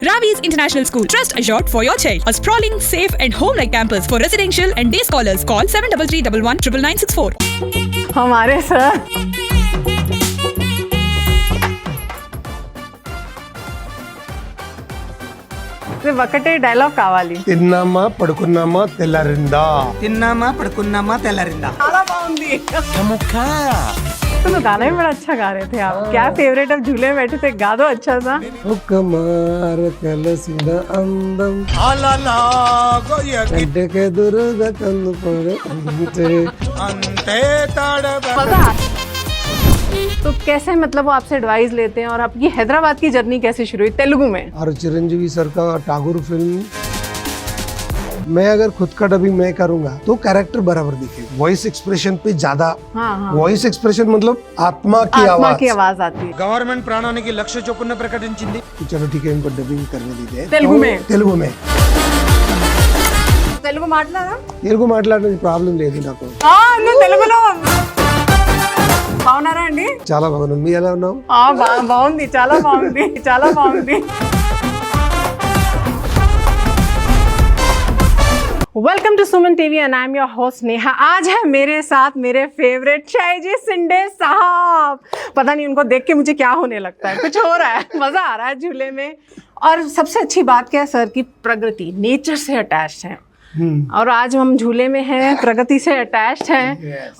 Ravi's International School, trust assured for your child. A sprawling, safe and home-like campus for residential and day scholars. Call 7331 हमारे sir ఒకటే dialogue కావాలి. తిన్నామా పడుకున్నామా తెల్లారిందా. తిన్నామా పడుకున్నామా తెల్లారిందా. చాలా బాగుంది. तो गाना भी बड़ा अच्छा गा रहे थे आप. क्या फेवरेट अब झूले में बैठे थे, गा दो अच्छा सा. ఒక మార కలసిన అందం కంటకెదురుగా కన్ను పడే అంతే తడబ. तो कैसे मतलब वो आपसे एडवाइस लेते हैं और आपकी हैदराबाद की जर्नी कैसे शुरू हुई तेलुगु में? और चिरंजीवी सर का टागोर फिल्म, मैं अगर खुद का डबिंग मैं करूंगा तो कैरेक्टर बराबर दिखेगा. वॉइस एक्सप्रेशन पे ज्यादा. वॉइस एक्सप्रेशन मतलब आत्मा की आवाज आती है. గవర్నమెంట్ ప్రాణానికి లక్ష చొప్పున ప్రకటించింది. चलो ठीक है, इनको डबिंग करने दीजिए तेलुगु में. తెలుగు మాట్లాడా? తెలుగు మాట్లాడడానికి ప్రాబ్లం లేదు నాకు. తెలుగులో బాగున్నారా అండి? చాలా బాగున్నాను. మీరు ఎలా ఉన్నావు? బాగుంది, చాలా బాగుంది, చాలా బాగుంది. Welcome to Suman TV and I am your host Neha. आज है मेरे साथ मेरे फेवरेट शायजी शिंदे साहब. पता नहीं उनको देख के मुझे क्या होने लगता है, कुछ हो रहा है, मज़ा आ रहा है झूले में. और सबसे अच्छी बात क्या है सर की प्रगति नेचर से अटैच्ड है. और आज हम झूले में हैं, प्रगति से अटैच्ड हैं.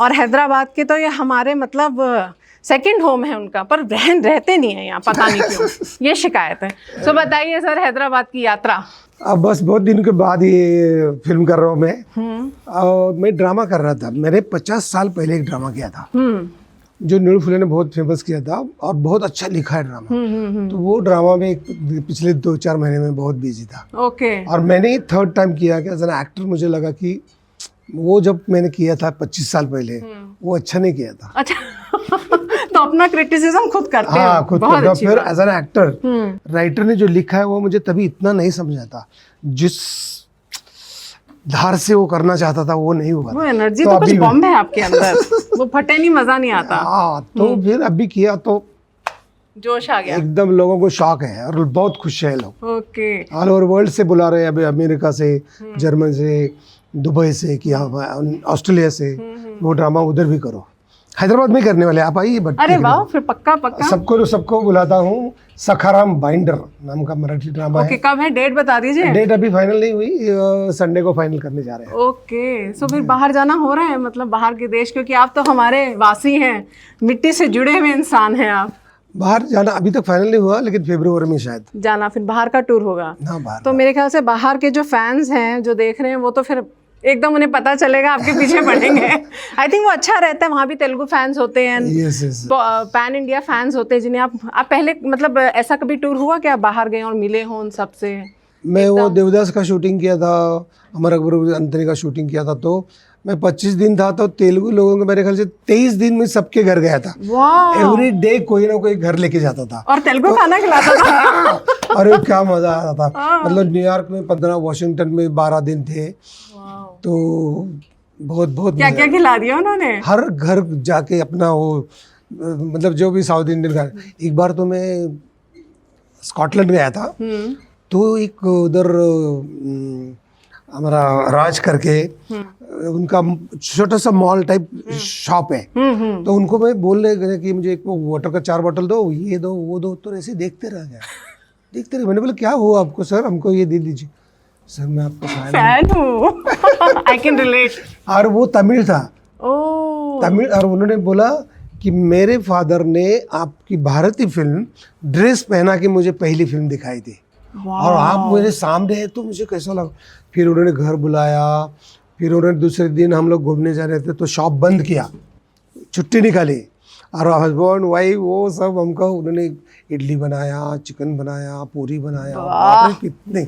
और हैदराबाद के तो ये हमारे मतलब सेकंड होम है उनका, पर रहते नहीं है यहाँ, पता नहीं क्यों. ये शिकायत है. तो बताइए सर, हैदराबाद की यात्रा. अब बस बहुत दिन के बाद ये फिल्म कर रहा हूँ मैं. और मैं ड्रामा कर रहा था. मैंने 50 साल पहले एक ड्रामा किया था जो नीलू फुले ने बहुत फेमस किया था और बहुत अच्छा लिखा है ड्रामा. तो वो ड्रामा में पिछले 2-4 महीने में बहुत बिजी था. ओके. और मैंने थर्ड टाइम किया कि एज एन एक्टर मुझे लगा कि वो जब मैंने किया था 25 साल पहले वो अच्छा नहीं किया था. अच्छा. तो अपना क्रिटिसिज्म खुद करते हैं. हाँ, खुद करता. फिर एज एन एक्टर राइटर ने जो लिखा है वो मुझे तभी इतना नहीं समझा था. जिस धार से वो करना चाहता था वो नहीं हुआ. वो एनर्जी तो कुछ बम है आपके अंदर. वो फटे नहीं, मजा नहीं आता. हाँ, तो फिर अभी किया तो जोश आ गया एकदम. लोगों को शौक है और बहुत खुश है लोग. ओके. ऑल ओवर वर्ल्ड से बुला रहे हैं. अभी अमेरिका से, जर्मन से, दुबई से, किया ऑस्ट्रेलिया से. वो ड्रामा उधर भी करो. हैदराबाद में करने वाले, आप आइए. बट अरे वाह, फिर पक्का पक्का सबको बुलाता हूँ. सखाराम बाइंडर नाम का मराठी ड्रामा है. कब है डेट बता दीजिए. डेट अभी फाइनल नहीं हुई, संडे को फाइनल करने जा रहे हैं. ओके. सो फिर बाहर जाना हो रहा है, मतलब बाहर के देश, क्योंकि आप तो हमारे वासी हैं, मिट्टी से जुड़े हुए इंसान हैं आप. बाहर जाना अभी तक फाइनल नहीं हुआ, लेकिन फरवरी में शायद जाना. फिर बाहर का टूर होगा. बाहर तो मेरे ख्याल से बाहर के जो फैंस हैं जो देख रहे हैं वो तो फिर एकदम उन्हें पता चलेगा, आपके पीछे पड़ेंगे. आई थिंक वो अच्छा रहता है. वहाँ भी तेलुगु फैंस होते हैं, पैन इंडिया फैंस होते हैं जिन्हें आप पहले मतलब ऐसा कभी टूर हुआ कि आप बाहर गए और मिले हो उन सबसे? मैं वो देवदास का शूटिंग किया था, अमर अकबर अंतरी का शूटिंग किया था. तो मैं 25 दिन था, तो तेलुगु लोगों को मेरे ख्याल से 23 दिन में सबके घर गया था. एवरी डे कोई ना कोई घर लेके जाता था और तेलुगु खाना खिलाता था. अरे क्या मजा आता था. मतलब न्यूयॉर्क में 15, वॉशिंगटन में 12 दिन थे. तो बहुत क्या खिला दिया उन्होंने. हर घर जाके अपना वो मतलब जो भी साउथ इंडियन खाना. एक बार तो मैं स्कॉटलैंड गया था. तो एक उधर हमारा राज करके उनका छोटा सा मॉल टाइप शॉप है. तो उनको मैं बोल रहे कि मुझे एक वाटर का 4 बोतल दो, ये दो वो दो. तो ऐसे देखते रह गया. मैंने बोला क्या हुआ आपको सर, हमको ये दे दीजिए. सर मैं आपको फैन हूँ. I can relate. और वो तमिल था. तमिल. और उन्होंने बोला कि मेरे फादर ने आपकी भारतीय फिल्म ड्रेस पहना के मुझे पहली फिल्म दिखाई थी और आप मेरे सामने है. तो मुझे कैसा लगा. फिर उन्होंने घर बुलाया. फिर उन्होंने दूसरे दिन हम लोग घूमने जा रहे थे तो शॉप बंद किया, छुट्टी निकाली. और हस्बैंड वाइफ वो सब हमको उन्होंने इडली बनाया, चिकन बनाया, पूरी बनाया. कितने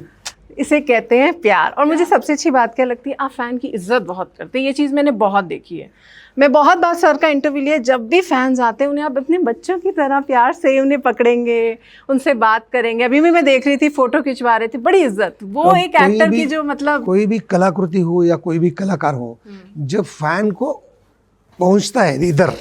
इसे कहते हैं प्यार. और मुझे सबसे अच्छी बात क्या लगती है, आप फ़ैन की इज्जत बहुत करते हैं. ये चीज़ मैंने बहुत देखी है. मैं बहुत बार सर का इंटरव्यू लिया, जब भी फैंस आते हैं उन्हें आप अपने बच्चों की तरह प्यार से उन्हें पकड़ेंगे, उनसे बात करेंगे. अभी भी मैं देख रही थी, फोटो खिंचवा रहे थे, बड़ी इज्जत. वो एक एक्टर की जो मतलब कोई भी कलाकृति हो या कोई भी कलाकार हो, जब फैन को पहुंचता है इधर,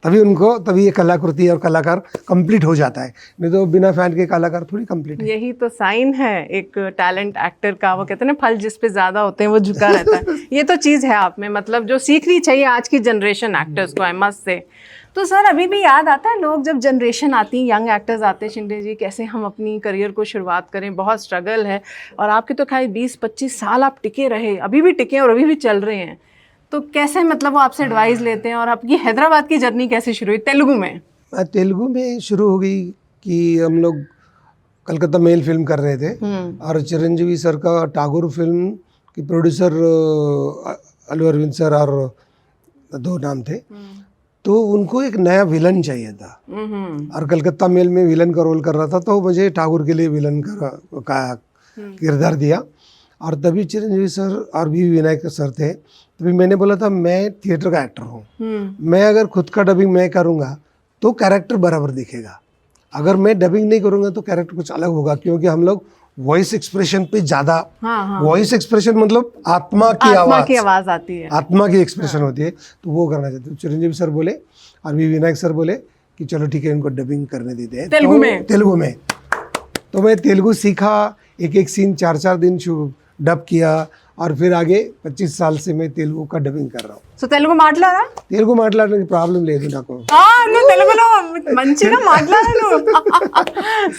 तभी ये कलाकृति और कलाकार कंप्लीट हो जाता है, नहीं तो बिना फैन के कलाकार थोड़ी कंप्लीट है। यही तो साइन है एक टैलेंट एक्टर का, वो कहते हैं ना फल जिस पे ज्यादा होते हैं वो झुका रहता है। ये तो चीज़ है आप में, मतलब जो सीखनी चाहिए आज की जनरेशन एक्टर्स को, आई मस्ट से। तो सर अभी भी याद आता है लोग जब जनरेशन आती है, यंग एक्टर्स आते हैं, शिंदे जी कैसे हम अपनी करियर को शुरुआत करें, बहुत स्ट्रगल है, और आपके तो खाली 20-25 साल आप टिके रहे, अभी भी टिके और अभी भी चल रहे हैं। तो कैसे मतलब वो आपसे एडवाइस लेते हैं, और आपकी हैदराबाद की जर्नी कैसे शुरू हुई तेलुगु में? तेलुगु में शुरू हो गई कि हम लोग कलकत्ता मेल फिल्म कर रहे थे, और चिरंजीवी सर का टागोर फिल्म के प्रोड्यूसर अल्लू अरविंद सर और 2 नाम थे, तो उनको एक नया विलन चाहिए था, और कलकत्ता मेल में विलन का रोल कर रहा था, तो मुझे टागोर के लिए विलन का किरदार दिया। और तभी चिरंजीवी सर और भी विनायक सर थे, तभी मैंने बोला था मैं थिएटर का एक्टर हूँ, मैं अगर खुद का डबिंग मैं करूँगा तो कैरेक्टर बराबर दिखेगा, अगर मैं डबिंग नहीं करूँगा तो कैरेक्टर कुछ अलग होगा, क्योंकि हम लोग वॉइस एक्सप्रेशन पे ज्यादा, वॉइस एक्सप्रेशन मतलब आत्मा की आवाज आती है, आत्मा की एक्सप्रेशन होती है, तो वो करना चाहते हैं। चिरंजीवी सर बोले और भी विनायक सर बोले कि चलो ठीक है इनको डबिंग करने देते हैं तेलुगु में। तो मैं तेलुगु सीखा, एक सीन 4-4 दिन डब किया, और फिर आगे 25 साल से मैं तेलुगु का डबिंग कर रहा हूँ। సో తెలుగు మాట్లాడారా? తెలుగు మాట్లాడడానికి ప్రాబ్లం లేదు నాకు. నువ్వు తెలుగులో మంచిగా మాట్లాడాను.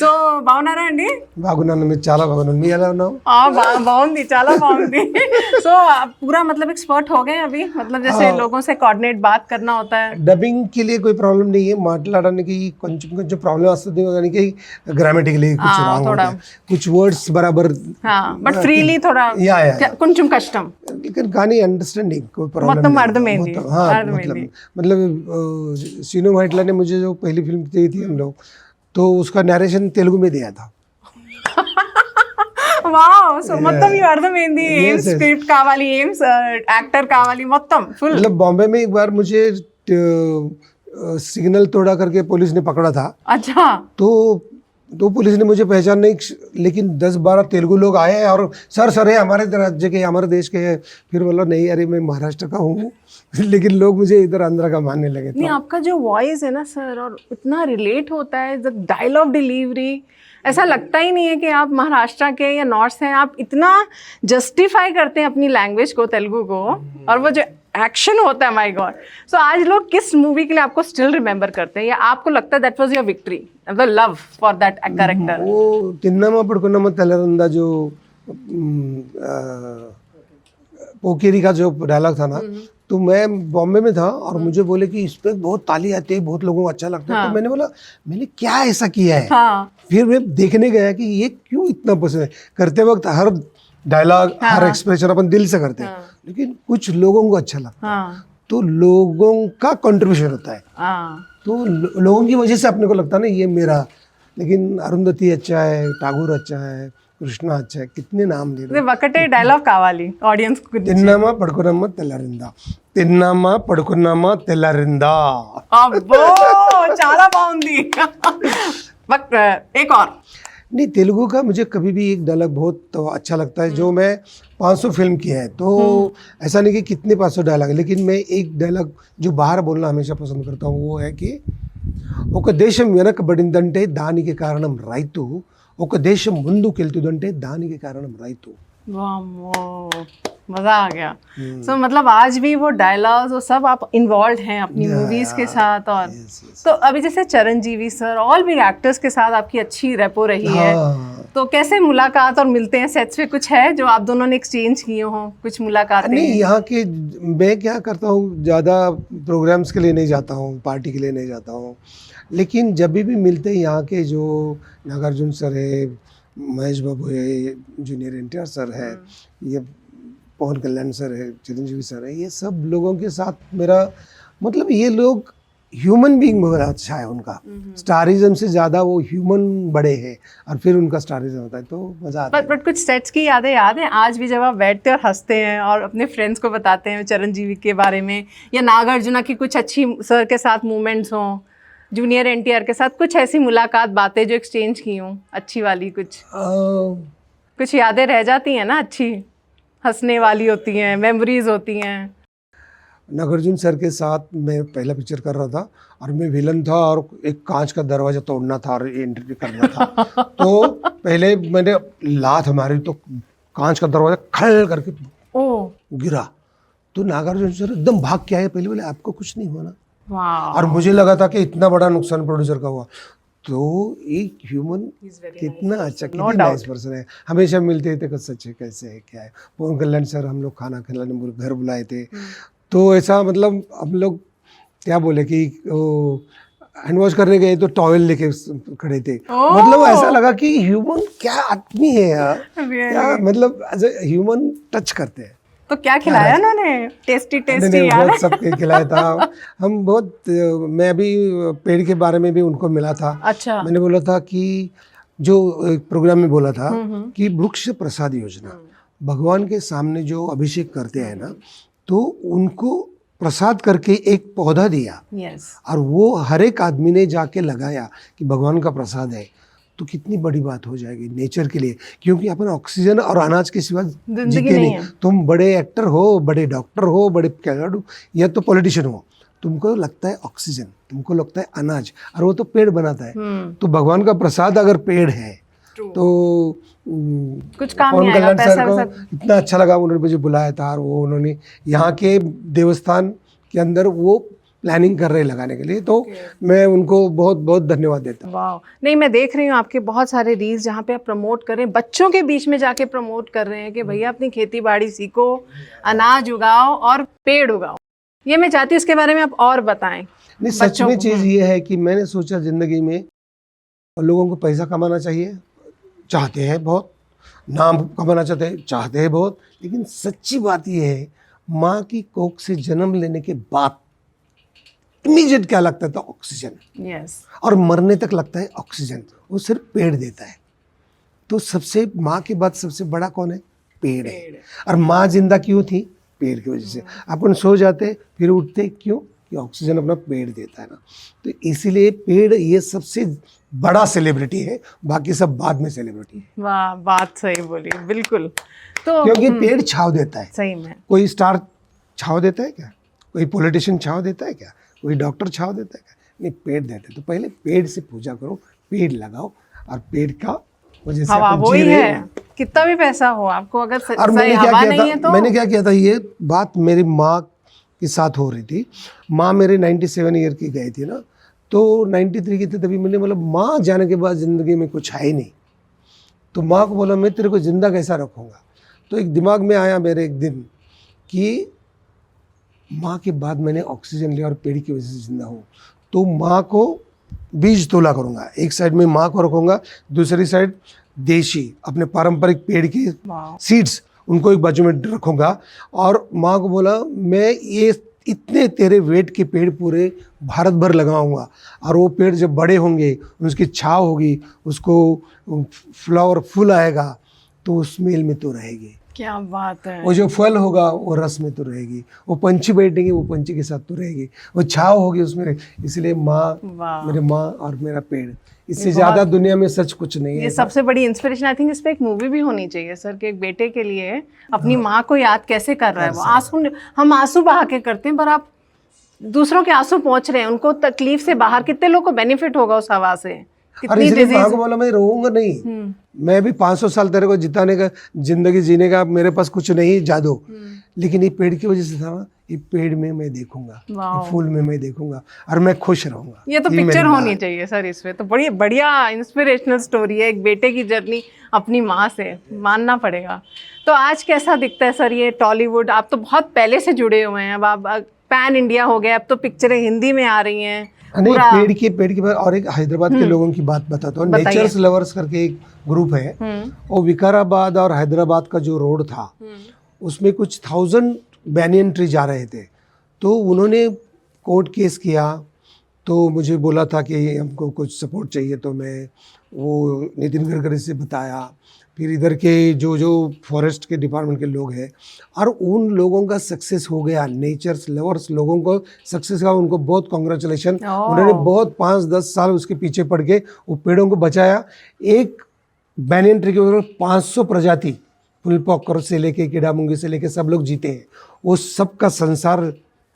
సో బాగున్నారా అండి? బాగున్నాను, మీరు చాలా బాగున్నాను, మీరు ఎలా ఉన్నావు? బాగుంది, చాలా బాగుంది. సో पूरा मतलब एक्सपर्ट हो गए अभी, मतलब जैसे लोगों से कोऑर्डिनेट बात करना होता है. डबिंग के लिए कोई प्रॉब्लम नहीं है, మాట్లాడడానికి కొంచెం కొంచెం ప్రాబ్లం వస్తుంది, కానీ గ్రామటికली कुछ रॉन्ग होता है, कुछ वर्ड्स बराबर, बट फ्रीली थोड़ा కొంచెం కష్టం, लेकिन కానీ अंडरस्टैंडिंग कोई प्रॉब्लम మొత్తం అర్థమైంది. मतलब सीनू वाइटला ने मुझे जो पहली फिल्म दी थी हम लोग, तो उसका नरेशन तेलुगु में दिया था. వావ్, సో మొత్తం ఇవి అర్థమైంది. ఏం స్క్రిప్ట్ కావాలి, ఏం యాక్టర్ కావాలి, మొత్తం ఫుల్. मतलब बॉम्बे में एक बार मुझे सिग्नल तोड़ा करके पुलिस ने पकड़ा था. अच्छा. तो पुलिस ने मुझे पहचान नहीं, लेकिन 10-12 तेलुगु लोग आए और सर है हमारे राज्य के, हमारे देश के हैं. फिर बोला नहीं अरे मैं महाराष्ट्र का हूँ, लेकिन लोग मुझे इधर आंध्र का मानने लगे. नहीं, आपका जो वॉइस है ना सर, और इतना रिलेट होता है, द डायलॉग डिलीवरी, ऐसा लगता ही नहीं है कि आप महाराष्ट्र के या नॉर्थ से हैं. आप इतना जस्टिफाई करते हैं अपनी लैंग्वेज को, तेलुगु को, और वो जो एक्शन होता है, माय गॉड. सो आज लोग किस मूवी के लिए आपको स्टिल रिमेंबर करते हैं, या आपको लगता है that was your victory, the love for that character? वो तिन्नामा पड़कुन्नामा तेलरिंदा जो पोकेरी का जो डायलॉग था ना, तो मैं बॉम्बे में था और मुझे बोले कि इस पे बहुत ताली आती है, बहुत लोगों को अच्छा लगता है. तो मैंने बोला मैंने क्या ऐसा किया है. फिर मैं देखने गया कि ये क्यों इतना पसंद है. करते वक्त हर डायलॉग, हर एक्सप्रेशन अपन दिल से करते हैं, लेकिन कुछ लोगों को अच्छा लगता है, तो लोगों का कंट्रीब्यूशन होता है, तो लोगों की वजह से अपने को लगता है ना ये मेरा. लेकिन अरुंधति अच्छा है, टागोर अच्छा है, కృష్ణ अच्छा, कितने नाम ले रहे. ఒకటే డైలాగ్ కావాలి ఆడియన్స్ కు. తిన్నామా పడుకున్నామా తెల్లారిందా, తిన్నామా పడుకున్నామా తెల్లారిందా. అబ్బో చాలా బాగుంది. एक और नहीं, तेलुगु का मुझे कभी भी एक डायलॉग बहुत तो अच्छा लगता है, जो मैं 500 फिल्म की है, तो ऐसा नहीं कि कितने 500 डायलॉग है, लेकिन मैं एक डायलॉग जो बाहर बोलना हमेशा पसंद करता हूँ, वो है कि ఒక దేశం వెనకబడిందంటే దానికి కారణం రైతు, ఒక దేశం ముందుకెళ్తుందంటే దానికి కారణం రైతు. मजा आ गया. सो मतलब आज भी वो डायलॉग्स वो सब आप इन्वॉल्व हैं अपनी मूवीज के साथ. और तो अभी जैसे चिरंजीवी सर, ऑल भी एक्टर्स के साथ आपकी अच्छी रेपो रही है, तो कैसे मुलाकात और मिलते हैं सेट्स पे, कुछ है जो आप दोनों ने एक्सचेंज किए हो, कुछ मुलाकातें? नहीं, यहाँ के मैं क्या करता हूँ, ज़्यादा प्रोग्राम्स के लिए नहीं जाता हूँ, पार्टी के लिए नहीं जाता हूँ, लेकिन जब भी मिलते हैं यहाँ के जो नागार्जुन सर है, महेश बाबू है, जूनियर NTR सर है, ये पवन कल्याण सर है, चिरंजीवी सर है, ये सब लोगों के साथ मेरा मतलब ये लोग ह्यूमन बीइंग बहुत अच्छा है उनका. स्टारिज्म से ज़्यादा वो ह्यूमन बड़े हैं, और फिर उनका स्टारिज्म होता है, तो मज़ा आता है. बट कुछ सेट्स की यादें याद हैं आज भी, जब आप बैठते और हंसते हैं और अपने फ्रेंड्स को बताते हैं चिरंजीवी के बारे में, या नागार्जुना की कुछ अच्छी सर के साथ मूवमेंट्स हों, जूनियर NTR के साथ कुछ ऐसी मुलाकात, बातें जो एक्सचेंज की हूँ अच्छी वाली, कुछ यादें रह जाती हैं ना, अच्छी हंसने वाली होती हैं, मेमोरीज होती हैं? नागार्जुन सर के साथ मैं पहला पिक्चर कर रहा था और मैं विलन था और एक कांच का दरवाजा तोड़ना था और एंट्री करना था। तो पहले मैंने लात मारी तो कांच का दरवाजा खड़ करके ओ गिरा। तो नागार्जुन सर एकदम भाग के आए, पहले बोले आपको कुछ नहीं हुआ ना। वाह, और मुझे लगा था कि इतना बड़ा नुकसान प्रोड्यूसर का हुआ। तो एक ह्यूमन कितना अच्छा, कितनी नाइस पर्सन है, हमेशा मिलते थे, कुछ सच है, कैसे है, क्या है। पवन कल्याण सर हम लोग खाना खिलाने घर बुलाए थे। तो ऐसा मतलब हम लोग क्या बोले कि हैंड वॉश करने गए तो टॉवेल लेके खड़े थे। मतलब ऐसा लगा कि ह्यूमन क्या आदमी है यार, क्या मतलब एज ए ह्यूमन टच करते हैं। तो क्या खिलाया उन्होंने? टेस्टी टेस्टी यार। बहुत सबके खिलाया था। हम बहुत, मैं अभी पेड़ के बारे में भी उनको मिला था। अच्छा। मैंने बोला था कि जो एक प्रोग्राम में बोला था कि वृक्ष प्रसाद योजना, भगवान के सामने जो अभिषेक करते हैं ना, तो उनको प्रसाद करके एक पौधा दिया। यस। और वो हर एक आदमी ने जाके लगाया कि भगवान का प्रसाद है, तो कितनी बड़ी बात हो जाएगी नेचर के लिए। क्योंकि अपन ऑक्सीजन और अनाज के सिवा जीते नहीं। तुम बड़े एक्टर हो, बड़े डॉक्टर हो, बड़े खिलाड़ी या तो पॉलिटिशियन हो, तुमको लगता है ऑक्सीजन, तुमको लगता है अनाज, और वो तो पेड़ बनाता है। तो भगवान का प्रसाद अगर पेड़ है तो कुछ काम नहीं आएगा। पैसा को इतना अच्छा लगा, उन्होंने मुझे बुलाया था और वो उन्होंने यहाँ के देवस्थान के अंदर वो प्लानिंग कर रहे हैं लगाने के लिए। तो मैं उनको बहुत बहुत धन्यवाद देता हूँ। वाह, नहीं मैं देख रही हूँ आपके बहुत सारे रील्स जहाँ पे आप प्रमोट कर रहे हैं, बच्चों के बीच में जाके प्रमोट कर रहे हैं कि भैया अपनी खेती बाड़ी सीखो, अनाज उगाओ और पेड़ उगाओ। ये मैं चाहती हूँ इसके बारे में आप और बताएं। नहीं, सच में चीज़ ये है कि मैंने सोचा जिंदगी में लोगों को पैसा कमाना चाहिए, चाहते हैं बहुत, नाम कमाना चाहते हैं बहुत, लेकिन सच्ची बात ये है, माँ की कोख से जन्म लेने के बाद इमीडिएट क्या लगता था? ऑक्सीजन। यस। और मरने तक लगता है ऑक्सीजन, वो सिर्फ पेड़ देता है। तो सबसे माँ के बाद सबसे बड़ा कौन है? पेड़ है। और माँ जिंदा क्यों थी? पेड़ की वजह से। अपन सो जाते फिर उठते क्यों? कि ऑक्सीजन अपना पेड़ देता है ना। तो इसीलिए पेड़ ये सबसे बड़ा सेलिब्रिटी है, बाकी सब बाद में सेलिब्रिटी है। वाह, बात सही बोली, बिल्कुल। तो क्योंकि पेड़ छाव देता है। सही में। कोई स्टार छाव देता है क्या? कोई पॉलिटिशियन छाव देता है क्या? कोई डॉक्टर छाव देता है क्या? नहीं, पेड़ देते। तो पहले पेड़ से पूजा करो, पेड़ लगाओ, और पेड़ का वजह से हवा वही है। कितना भी पैसा हो आपको, अगर और मैंने क्या हवा किया नहीं है था, तो मैंने क्या किया था, ये बात मेरी माँ के साथ हो रही थी। माँ मेरे 97 ईयर की गई थी ना, तो 93 की थी तभी मैंने बोला माँ जाने के बाद ज़िंदगी में कुछ है ही नहीं। तो माँ को बोला मैं तेरे को ज़िंदा कैसा रखूँगा। तो एक दिमाग में आया मेरे एक दिन कि माँ के बाद मैंने ऑक्सीजन लिया और पेड़ की वजह से ज़िंदा हूँ, तो माँ को बीज तोला करूँगा। एक साइड में माँ को रखूँगा, दूसरी साइड देशी अपने पारंपरिक पेड़ की सीड्स, उनको एक बाजू में रखूँगा। और माँ को बोला मैं ये इतने तेरे वेट के पेड़ पूरे भारत भर लगाऊंगा, और वो पेड़ जब बड़े होंगे उसकी छाव होगी, उसको फ्लावर फूल आएगा, तो उस मेल में तो रहेगी। क्या बात है। वो जो फल होगा वो रस में तो रहेगी, वो पंछी बैठेंगे वो पंछी के साथ तो रहेगी, वो छाव होगी उसमें। इसलिए माँ, मेरे माँ और मेरा पेड़, इससे ज्यादा दुनिया में सच कुछ नहीं है। ये सबसे बड़ी इंस्पिरेशन। आई थिंक इस पे एक मूवी भी होनी चाहिए सर, कि एक बेटे के लिए अपनी माँ को याद कैसे कर रहा है। वो आंसू, हम आंसू बहा के करते हैं, पर आप दूसरों के आंसू पहुंच रहे हैं, उनको तकलीफ से बाहर, कितने लोग को बेनिफिट होगा उस हवा से। और इसलिए माँ को बोला मैं रहूंगा नहीं, मैं भी 500 साल तेरे को जिताने का, जिंदगी जीने का मेरे पास कुछ नहीं जादू, लेकिन ये पेड़ की वजह से था ना, ये पेड़ में मैं देखूंगा, ये फूल में मैं देखूंगा, और मैं खुश रहूंगा। ये तो पिक्चर होनी चाहिए सर इसमें। तो बड़ी बढ़िया इंस्पिरेशनल स्टोरी है, एक बेटे की जर्नी अपनी माँ से, मानना पड़ेगा। तो आज कैसा दिखता है सर ये टॉलीवुड? आप तो बहुत पहले से जुड़े हुए हैं, अब आप पैन इंडिया हो गए, अब तो पिक्चरें हिंदी में आ रही हैं। नहीं, पेड़ की बात। और एक हैदराबाद के लोगों की बात बताता हूँ। नेचर्स लवर्स करके एक ग्रुप है, वो विकाराबाद और हैदराबाद का जो रोड था उसमें कुछ 1000 बैनियन ट्री जा रहे थे। तो उन्होंने कोर्ट केस किया, तो मुझे बोला था कि हमको कुछ सपोर्ट चाहिए, तो मैं वो नितिन गडकरी से बताया, फिर इधर के जो फॉरेस्ट के डिपार्टमेंट के लोग हैं, और उन लोगों का सक्सेस हो गया। नेचर्स लवर्स लोगों को सक्सेस हुआ, उनको बहुत कॉन्ग्रेचुलेशन। उन्होंने बहुत 5-10 साल उसके पीछे पड़ के वो पेड़ों को बचाया। एक बैनियन ट्री के ऊपर 500 प्रजाति, फुल पॉकर से लेके कीड़ा मुंगी से लेके सब लोग जीते हैं। वो सबका संसार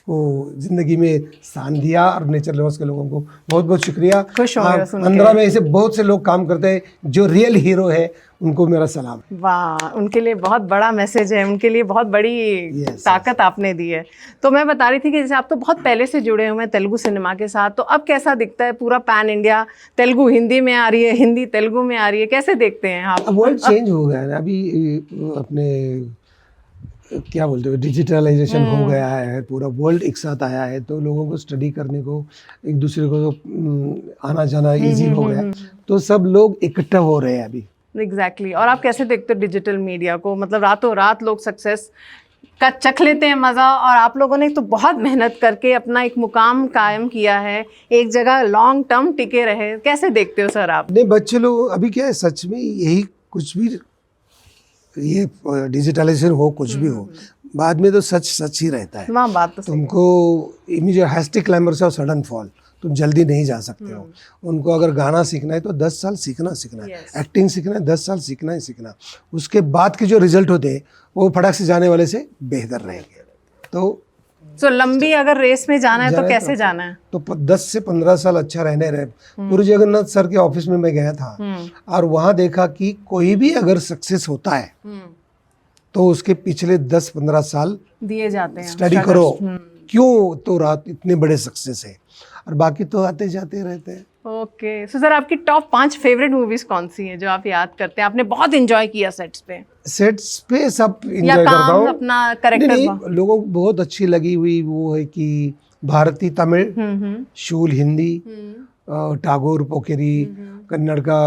को ज़िंदगी में स्थान दिया, और नेचर लवर्स के लोगों को बहुत बहुत शुक्रिया। खुश हो गए सुन के। आंध्रा में ऐसे बहुत से लोग काम करते हैं, जो रियल हीरो है उनको मेरा सलाम। वाह, उनके लिए बहुत बड़ा मैसेज है, उनके लिए बहुत बड़ी ताकत आपने दी है। तो मैं बता रही थी कि जैसे आप तो बहुत पहले से जुड़े हुए हैं तेलुगु सिनेमा के साथ, तो अब कैसा दिखता है पूरा पैन इंडिया, तेलुगु हिंदी में आ रही है, हिंदी तेलुगु में आ रही है, कैसे देखते हैं आप? अब वर्ल्ड चेंज हो गया है ना, अभी अपने क्या बोलते हो, डिजिटलाइजेशन हो गया है, पूरा वर्ल्ड एक साथ आया है, तो लोगों को स्टडी करने को, एक दूसरे को आना जाना इजी हो गया, तो सब लोग इकट्ठा हो रहे हैं अभी। एग्जैक्टली। और आप कैसे देखते हो डिजिटल मीडिया को? मतलब रातों रात लोग सक्सेस का चख लेते हैं मज़ा, और आप लोगों ने तो बहुत मेहनत करके अपना एक मुकाम कायम किया है, एक जगह लॉन्ग टर्म टिके रहे, कैसे देखते हो सर आप? नहीं, बच्चे लोग अभी क्या है, सच में यही कुछ भी, ये डिजिटलाइजेशन हो कुछ भी हो, बाद में तो सच सच ही रहता है। वहाँ बात तो सही है। तुमको इमीडिएट हैस्टिक क्लाइंबर्स और सडन फॉल, तुम जल्दी नहीं जा सकते हो। उनको अगर गाना सीखना है तो 10 साल सीखना है, एक्टिंग सीखना है 10 साल सीखना, उसके बाद के जो रिजल्ट होते हैं वो फटाक से जाने वाले से बेहतर रहेंगे। तो लंबी अगर रेस में जाना है तो कैसे जाना है? तो 10 से 15 साल अच्छा रहने रहे। पूरी जगन्नाथ सर के ऑफिस में मैं गया था, और वहाँ देखा कि कोई भी अगर सक्सेस होता है तो उसके पिछले 10-15 साल दिए जाते हैं, स्टडी करो, क्यों तो रात इतने बड़े सक्सेस है, और बाकी तो आते जाते रहते हैं। ओके। सो सर, आपकी टॉप 5 फेवरेट मूवीज कौन सी हैं जो आप याद करते हैं, आपने बहुत एंजॉय किया सेट्स पे? सेट्स पे सब या एंजॉय करता काम हूँ। अपना कैरेक्टर? नहीं, लोगों को बहुत अच्छी लगी हुई वो है कि भारती तमिल, शूल हिंदी, टागोर पोकेरी, कन्नड़ का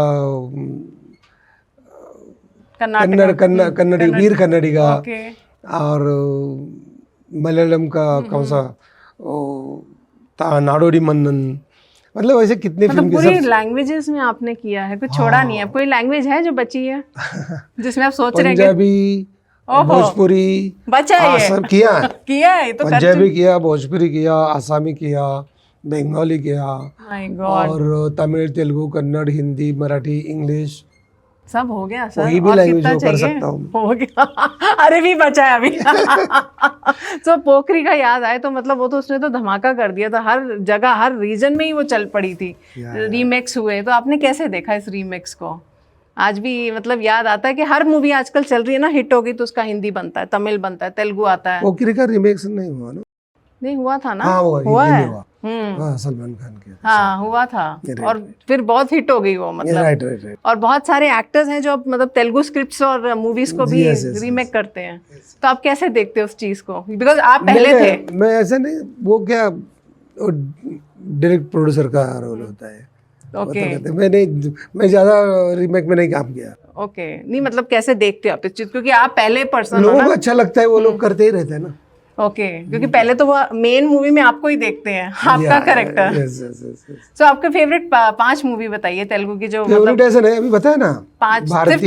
कन्नड़ी वीर कन्नड़ी का, और मलयालम का कौन सा नाडोडी मन्नन, मतलब ऐसे कितने फिल्म के पूरी लैंग्वेजेस में आपने किया है, कुछ छोड़ा नहीं है? कोई लैंग्वेज है जो बची है जिसमें आप सोच रहे हैं? पंजाबी, भोजपुरी, बचा है, आसाम किया है, किया है तो पंजाबी किया, भोजपुरी किया, आसामी किया, बंगाली किया, माय गॉड, और तमिल, तेलुगु, कन्नड़, हिंदी, मराठी, इंग्लिश, सब हो गया सर। कोई भी और लैंग्वेज कितना कर चाहिए? सकता हूँ। हो गया। अरे भी बचा है अभी। तो पोखरी का याद आए तो मतलब वो तो उसने तो धमाका कर दिया था, हर जगह हर रीजन में ही वो चल पड़ी थी, रीमेक्स हुए। तो आपने कैसे देखा इस रीमेक्स को? आज भी मतलब याद आता है कि हर मूवी आजकल चल रही है ना, हिट होगी तो उसका हिंदी बनता है, तमिल बनता है, तेलुगु आता है। पोखरी का रीमेक नहीं हुआ ना? नहीं हुआ था ना? हाँ, हुआ है। हाँ, सलमान खान के। हाँ हुआ था, और फिर बहुत हिट हो गई वो, मतलब राइट। और बहुत सारे एक्टर्स हैं जो मतलब तेलुगु स्क्रिप्ट्स और मूवीज को भी रीमेक करते हैं। तो आप कैसे देखते हो उस चीज को? बिकॉज आप पहले थे। मैं ऐसा नहीं, वो क्या डायरेक्ट प्रोड्यूसर का रोल होता है। ओके। मैं ज्यादा रीमेक में नहीं काम किया। ओके, नहीं मतलब कैसे देखते हो आप इस चीज, क्योंकि आप पहले पर्सन हो लोगों ना? को अच्छा लगता है, वो लोग करते ही रहते हैं ना। ओके, क्योंकि पहले तो वो मेन मूवी में आपको ही देखते हैं, आपका कैरेक्टर। सो आपके फेवरेट 5 मूवी बताइए तेलुगु की, जो फेवरेट ऐसा नहीं, अभी बताया ना 5 सिर्फ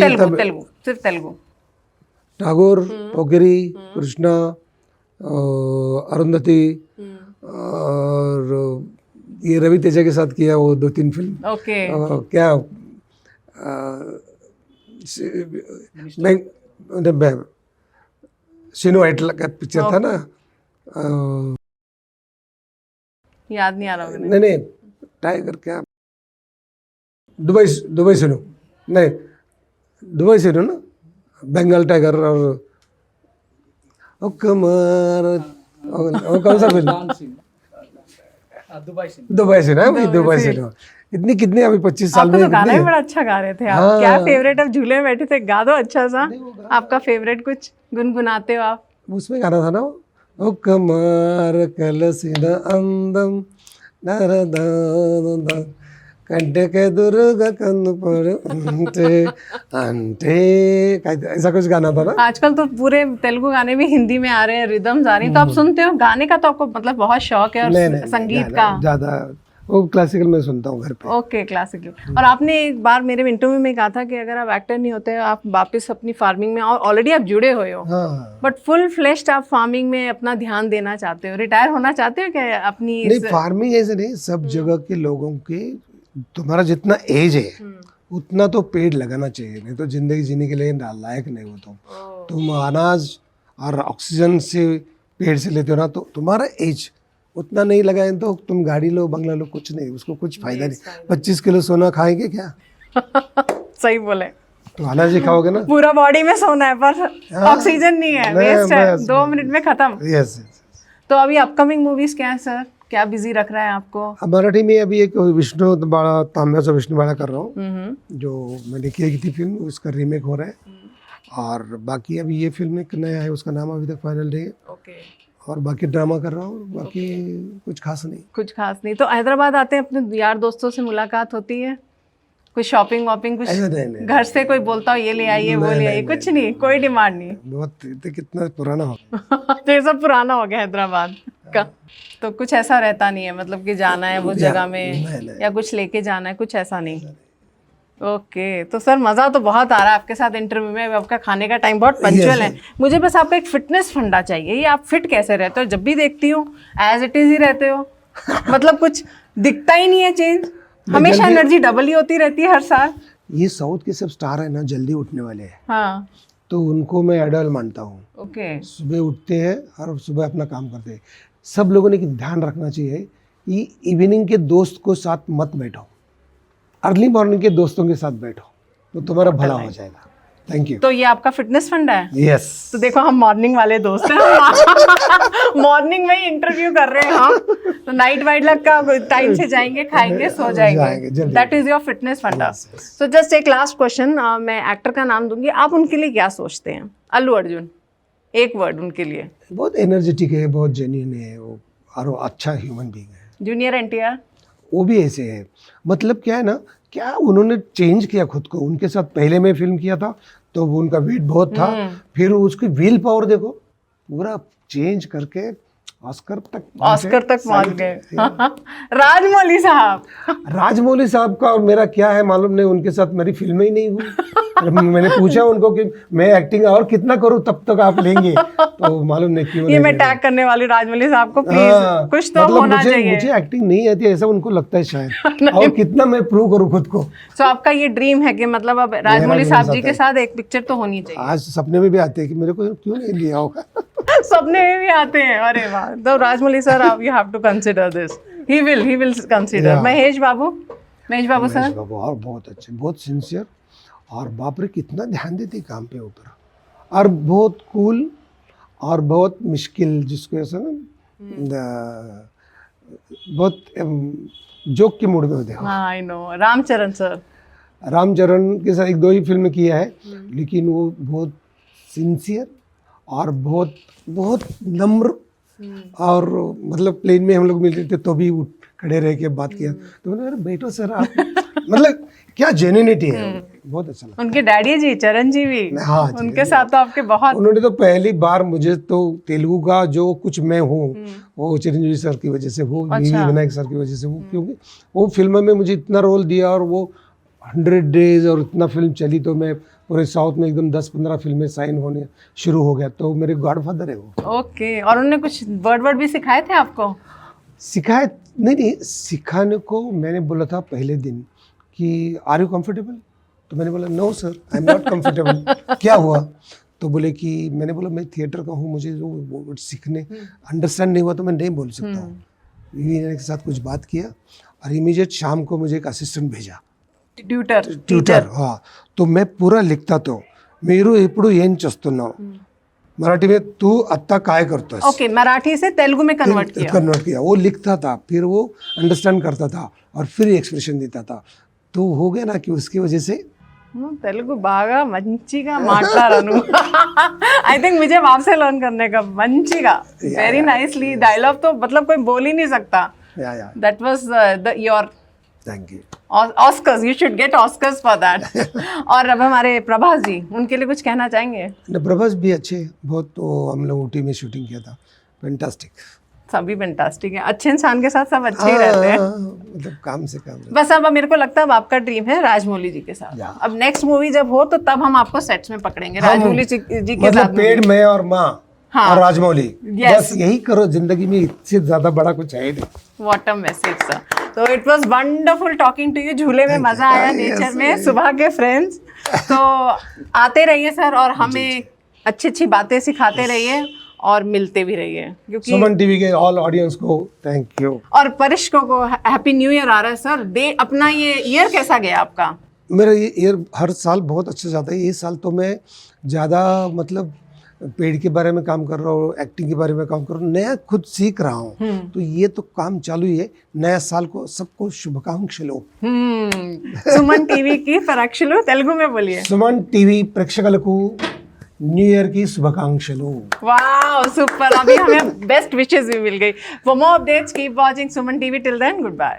तेलुगु। टागोर, पोकेरी, कृष्णा, अरुंधति, और ये रवि तेजा के साथ किया वो 2-3 फिल्म। ओके। क्या सिनो वाइट का पिक्चर था ना, याद नहीं आ रहा होगा। नहीं, टाइगर क्या, दुबई सिनो, नहीं दुबई सिनो ना, बंगाल टाइगर, और कमर, और कौन सा फिल्म? दुबई सिनो है भाई, दुबई सिनो। इतनी कितनी अभी 25 साल आपको में तो गाना भी बड़ा अच्छा गा रहे थे आप। हाँ। क्या फेवरेट? अब झूले में बैठे थे, गा दो अच्छा सा आपका फेवरेट, कुछ गुनगुनाते हो आप? उसमें गाना था ना, ओ कमार कलसिन अंदम कंटे के दुर्ग अंटे ऐसा कुछ गाना था ना। आजकल तो पूरे तेलुगु गाने भी हिंदी में आ रहे हैं, रिदम्स आ रही हैं। तो आप सुनते हो गाने का? तो आपको मतलब बहुत शौक है, और संगीत का? ज्यादा वो क्लासिकल में सुनता हूँ घर पे। Okay, classical. और आपने एक बार मेरे इंटरव्यू में कहा था कि अगर आप एक्टर नहीं होते, आप वापस अपनी फार्मिंग में, और ऑलरेडी आप जुड़े हुए हो, बट फुल फ्लेश्ड आप फार्मिंग में अपना ध्यान देना चाहते हो, रिटायर होना चाहते हो क्या अपनी? नहीं, फार्मिंग ऐसे नहीं, सब जगह के लोगों के, तुम्हारा जितना एज है उतना तो पेड़ लगाना चाहिए, नहीं तो जिंदगी जीने के लिए लायक नहीं हो तुम। अनाज और ऑक्सीजन से पेड़ से लेते हो ना, तो तुम्हारा एज उतना नहीं लगाए तो तुम गाड़ी लो, बंगला लो, कुछ नहीं, उसको कुछ फायदा नहीं। 25 किलो सोना खाएंगे क्या? सही बोले। तो अनाज ही खाओगे ना। पूरा बॉडी में सोना है पर ऑक्सीजन नहीं है, वेस्ट है, 2 मिनट में खत्म। यस। तो अभी अपकमिंग मूवीज क्या है सर, क्या बिजी रख रहा है आपको? अब मराठी में अभी एक विष्णु बाड़ा, तांब्याचा विष्णु बाड़ा कर रहा हूँ, जो मैंने की थी फिल्म, उसका रीमेक हो रहा है। और बाकी अभी ये फिल्म एक नया है, उसका नाम अभी तक फाइनल नहीं है। ओके। और बाकी ड्रामा कर रहा हूँ, बाकी कुछ खास नहीं। कुछ खास नहीं। तो हैदराबाद आते हैं, अपने यार दोस्तों से मुलाकात होती है? कुछ शॉपिंग वॉपिंग, कुछ नहीं, घर से कोई बोलता हो ये ले आइए वो ले आइए? कुछ नहीं, कोई डिमांड नहीं? बहुत कितना पुराना हो तो ये सब पुराना हो गया हैदराबाद का, तो कुछ ऐसा रहता नहीं है मतलब कि जाना है वो जगह में या कुछ लेके जाना है, कुछ ऐसा नहीं? ओके। तो सर मज़ा तो बहुत आ रहा है आपके साथ इंटरव्यू में। आपका खाने का टाइम बहुत पंचुअल है। मुझे बस आपका एक फिटनेस फंडा चाहिए। ये आप फिट कैसे रहते हो? जब भी देखती हूँ एज इट इज ही रहते हो, मतलब कुछ दिखता ही नहीं है चेंज, हमेशा एनर्जी डबल ही होती रहती है हर साल। ये साउथ के सब स्टार है ना, जल्दी उठने वाले हैं। हाँ, तो उनको मैं आइडल मानता हूँ। ओके। सुबह उठते हैं और सुबह अपना काम करते हैं। सब लोगों ने ध्यान रखना चाहिए कि इवनिंग के दोस्त को साथ मत बैठो, अर्ली मॉर्निंग के दोस्तों के साथ बैठो, तो तुम्हारा भला हो जाएगा। Thank you. तो ये आपका फिटनेस फंडा है? यस। तो देखो हम मॉर्निंग वाले दोस्त हैं, मॉर्निंग में ही इंटरव्यू कर रहे हैं हम, तो नाइट वाइट लग का टाइम से जाएंगे, खाएंगे, सो जाएंगे। दैट इज योर फिटनेस फंडा। सो जस्ट एक लास्ट क्वेश्चन, मैं एक्टर का नाम दूंगी, आप उनके लिए क्या सोचते हैं? अल्लू अर्जुन, एक वर्ड उनके लिए। बहुत एनर्जेटिक है, बहुत जेन्युइन है वो, और अच्छा ह्यूमन बीइंग है। जूनियर एनटीआर? वो भी ऐसे है। मतलब क्या है ना, क्या उन्होंने चेंज किया खुद को। उनके साथ पहले मैं फिल्म किया था तो वो उनका वेट बहुत था, फिर उसकी विल पावर देखो, पूरा चेंज करके ऑस्कर तक पहुंच गए। राजमौली साहब? राजमौली साहब का और मेरा क्या है मालूम नहीं, उनके साथ मेरी फिल्म ही नहीं हुई। मैंने पूछा उनको कि मैं एक्टिंग और कितना करूं तब तक आप लेंगे, तो मालूम नहीं क्यों। ये मैं टैग करने वाली राजमौली साहब को, प्लीज कुछ तो मतलब होना चाहिए। मुझे एक्टिंग नहीं आती ऐसा उनको लगता है शायद, और कितना मैं प्रूव करूं खुद को। तो आपका ये ड्रीम है कि मतलब अब राजमौली साहब जी के साथ एक पिक्चर तो होनी चाहिए? आज सपने में भी आते हैं कि मेरे को क्यों नहीं लिया होगा। सपने में भी आते हैं? अरे वाह। तो Rajamouli sir, you have to consider this, he will consider. Mahesh Babu sir? Babu और बहुत अच्छे, बहुत सिंसियर, और बाप रे कितना ध्यान देते काम पे ऊपर, और बहुत कूल, और बहुत मुश्किल, जिसको ऐसा ना बहुत जोक के मूड में होते हैं। हाँ, I know. Ram Charan sir? Ram Charan के साथ 1-2 ही फिल्म किया है, लेकिन वो बहुत सिंसियर और बहुत बहुत नम्र, और मतलब प्लेन में हम लोग मिलते थे तो भी खड़े रह के बात किया, तो मैंने कहा बैठो सर आप। मतलब क्या जेन्युइनिटी है, बहुत अच्छा लगा। उनके डैडी जी चरण जी भी? हाँ, उनके साथ तो आपके बहुत। उन्होंने तो पहली बार मुझे तो तेलुगु का जो कुछ मैं हूँ वो चिरंजीवी सर की वजह से हूँ, वीवी विनायक सर की वजह से हूँ, क्योंकि वो फिल्म में मुझे इतना रोल दिया, और वो 100 डेज और इतना फिल्म चली, तो मैं पूरे साउथ में एकदम 10-15 फिल्में साइन होने शुरू हो गया, तो मेरे गॉडफादर है वो। ओके। और उन्होंने कुछ वर्ड भी सिखाए थे आपको? सिखाए नहीं, सिखाने को मैंने बोला था पहले दिन कि आर यू कंफर्टेबल, तो मैंने बोला no sir I am not comfortable. क्या हुआ? तो बोले कि, मैंने बोला मैं थिएटर का हूँ, मुझे जो वो सीखने अंडरस्टैंड नहीं हुआ तो मैं नहीं बोल सकता हूँ। वीवी के साथ कुछ बात किया, और इमीडिएट शाम को मुझे एक असिस्टेंट भेजा, ట్యూటర్। तो मैं पूरा लिखता तो మీరు ఇప్పుడు ఏం చేస్తున్నావు मराठी में, तू अत्ता काय करतोस। ओके, मराठी से तेलुगु में कन्वर्ट किया। वो लिखता था, फिर वो अंडरस्टैंड करता था, और फिर एक्सप्रेशन देता था, तो हो गया ना कि उसकी वजह से తెలుగు బాగా మంచిగా మాట్లాడాను। आई थिंक मुझे आपसे लर्न करने का మంచిగా, वेरी नाइसली। डायलॉग तो मतलब कोई बोल ही नहीं सकता। That was your thank you. Oscars, you should get Oscars for that. और अब हमारे प्रभास जी, उनके लिए कुछ कहना चाहेंगे? प्रभास भी अच्छे बहुत, तो हम लोग ऊटी में शूटिंग किया था, फैंटास्टिक। सभी फैंटास्टिक है, अच्छे इंसान के साथ सब अच्छे ही रहते हैं, मतलब काम से काम। बस अब मेरे को लगता है अब आपका ड्रीम है राजमौली जी के साथ। अब नेक्स्ट मूवी जब हो तो तब हम आपको सेट्स में पकड़ेंगे राजमौली जी के मतलब साथ। पेड़ में और माँ और राजमौली, Yes. बस यही करो जिंदगी में, इससे ज्यादा बड़ा कुछ है नहीं। What a message sir. तो it was wonderful talking to you. झूले में मजा आया, नेचर में, सुबह के फ्रेंड्स। तो आते रहिए सर, और हमें अच्छी अच्छी बातें सिखाते रहिए, और मिलते भी रहिए, क्योंकि सुमन टीवी के ऑल ऑडियंस को थैंक यू। और परिश्को को हैप्पी न्यू ईयर आ रहा है सर। अपना ये ईयर कैसा गया आपका? मेरा ये ईयर हर साल बहुत अच्छा जाता है। ये साल तो मैं ज़्यादा मतलब पेड़ के बारे में काम कर रहा हूँ, एक्टिंग के बारे में काम कर रहा हूँ, नया खुद सीख रहा हूँ। तो ये तो काम चालू ही है। नया साल को सबको शुभकांक्षलु। సుమన్ టీవీకి పరీక్షలు తెలుగు में बोलिए। సుమన్ టీవీ ప్రేక్షకులకు न्यू ईयर की शुभकांक्षलु। वाओ सुपर, अभी हमें बेस्ट विशेस भी मिल गई। For more updates keep watching Suman TV. Till then good bye.